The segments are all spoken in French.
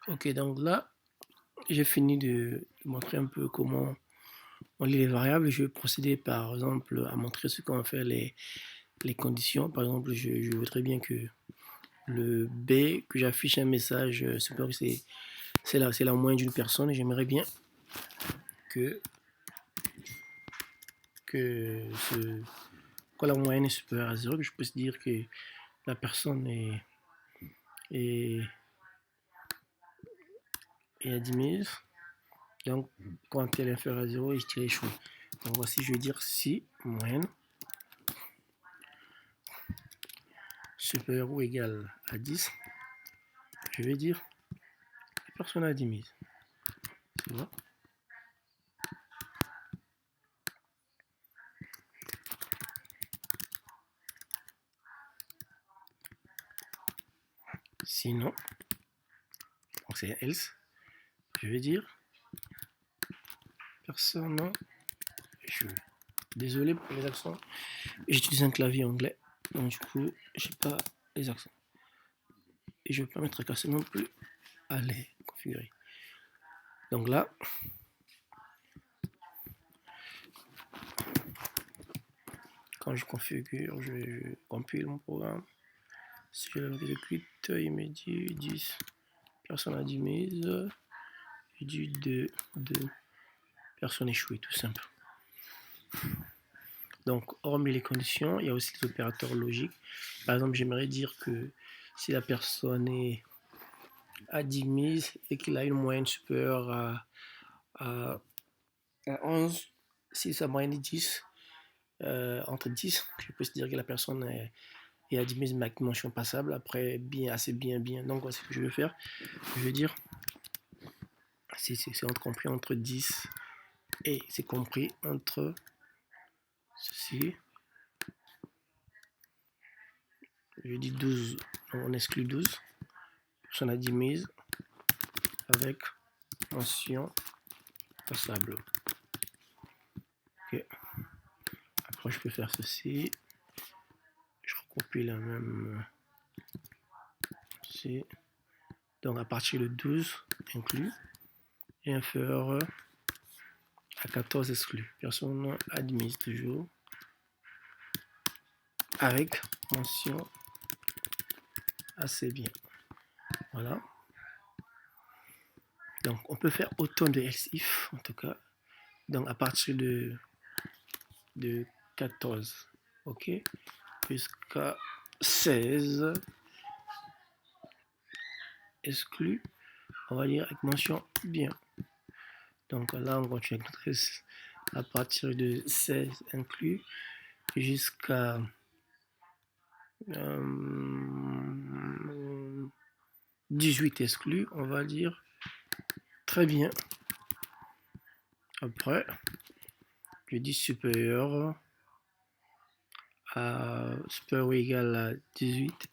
Ok, donc là, j'ai fini de montrer un peu comment on lit les variables. Je vais procéder par exemple à montrer ce qu'on va faire les conditions. Par exemple, je voudrais bien que le B, que j'affiche un message supérieur, c'est la moyenne d'une personne. J'aimerais bien que, quand la moyenne est supérieure à 0, que je puisse dire que la personne est, est admise. Donc, quand elle est inférieure à 0, je dirais échoué. Donc, voici, je vais dire si moyenne supérieure ou égale à 10, je vais dire la personne a admise. C'est bon. Sinon, c'est else, je vais dire personne échoué. Désolé pour les accents. J'utilise un clavier anglais, donc du coup, j'ai pas les accents. Et je ne vais pas me tracasser non plus à les configurer. Donc là, quand je configure, je compile mon programme. Si je l'exécute, il me dit 10. Personne n'a dit mise. Il dit 2. Personne échouée, tout simple. Donc, hormis les conditions, il y a aussi les opérateurs logiques. Par exemple, j'aimerais dire que si la personne est à 10 mises et qu'il a une moyenne supérieure à 11, si sa moyenne est 10, entre 10, je peux se dire que la personne est à 10 mises avec mention passable, après bien, assez bien, bien. Donc, voici ce que je vais faire. Je vais dire, si c'est compris entre 10 et c'est compris entre ceci, je dis 12, on exclut 12, on a 10 mises avec mention passable. Ok. Après, je peux faire ceci. Je recopie la même. Ici. Donc, à partir de 12 inclus et inférieur à 14 exclus. Personne admise toujours avec mention assez bien. Voilà. Donc, on peut faire autant de else if, en tout cas. Donc, à partir de 14, ok, jusqu'à 16 exclus, on va dire avec mention bien. Donc là, on continue avec notre else à partir de 16 inclus jusqu'à 18 exclus, on va dire. Très bien. Après, je dis supérieur ou égal à 18,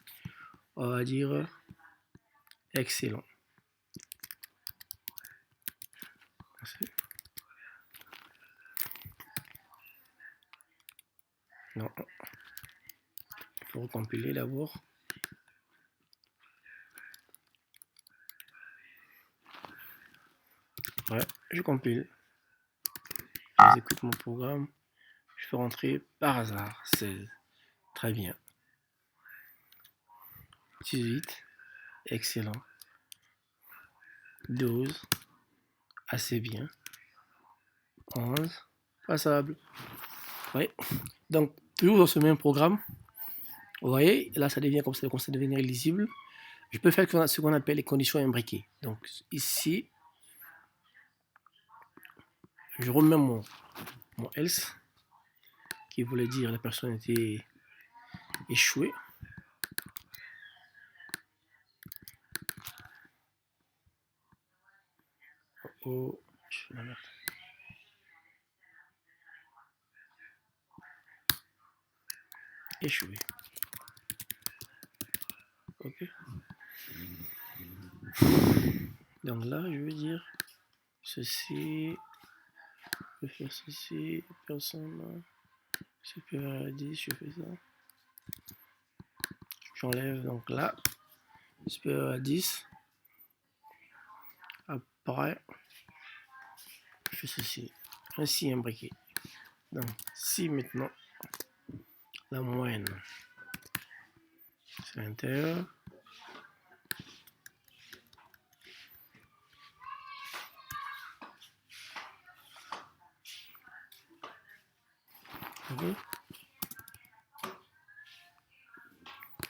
on va dire excellent. Non, il faut recompiler d'abord. Ouais, je compile. J'exécute mon programme. Je fais rentrer par hasard 16. Très bien. 18, excellent. 12, assez bien. 11, passable. Oui. Donc, toujours dans ce même programme, vous voyez, là, ça devient comme ça, commence à devenir lisible. Je peux faire ce qu'on appelle les conditions imbriquées. Donc, ici, je remets mon else, qui voulait dire la personne était échouée. Oh, échoué. Ok. Donc là, je veux dire ceci. Je vais faire ceci. Personne supérieur à 10, je fais ça. J'enlève donc là. Supérieur à 10. Après, je fais ceci. Ainsi imbriqué. Donc, si maintenant la moyenne c'est l'intérieur, okay.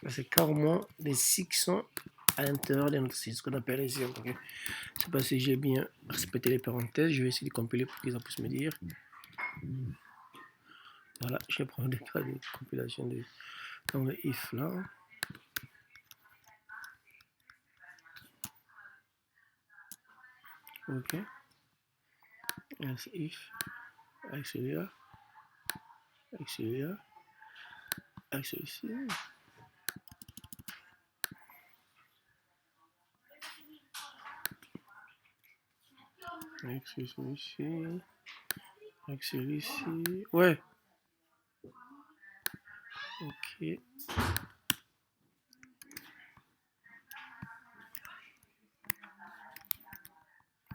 C'est carrément les 6 qui sont à l'intérieur de notre site, ce qu'on appelle ici. Okay. Je ne sais pas si j'ai bien respecté les parenthèses, je vais essayer de compiler pour qu'ils puissent me dire. Voilà, je ne prends pas de compilation de dans le if là. Ok. If avec celui-là, avec celui-là, avec celui-ci. Avec celui-ci, avec celui-ci. Ouais. Ok. Et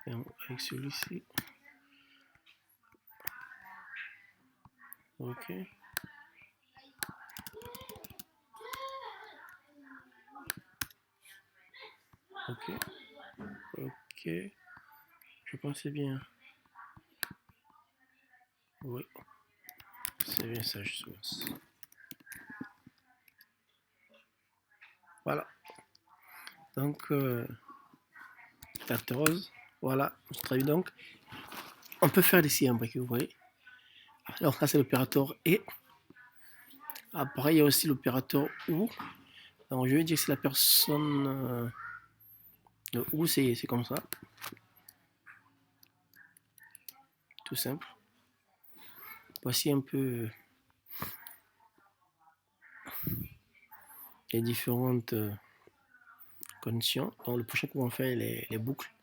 avec celui-ci. Ok. Ok. Ok. Je pense que c'est bien. Oui. C'est bien ça, je pense. Voilà. Donc, 14. Voilà. Très bien. Donc, on peut faire des imbriqués, vous voyez. Alors, ça, c'est l'opérateur et. Après, il y a aussi l'opérateur ou. Donc, je vais dire que c'est la personne. Le ou, c'est comme ça. Tout simple. Voici un peu les différentes conditions. Donc, le prochain qu'on va faire, les boucles.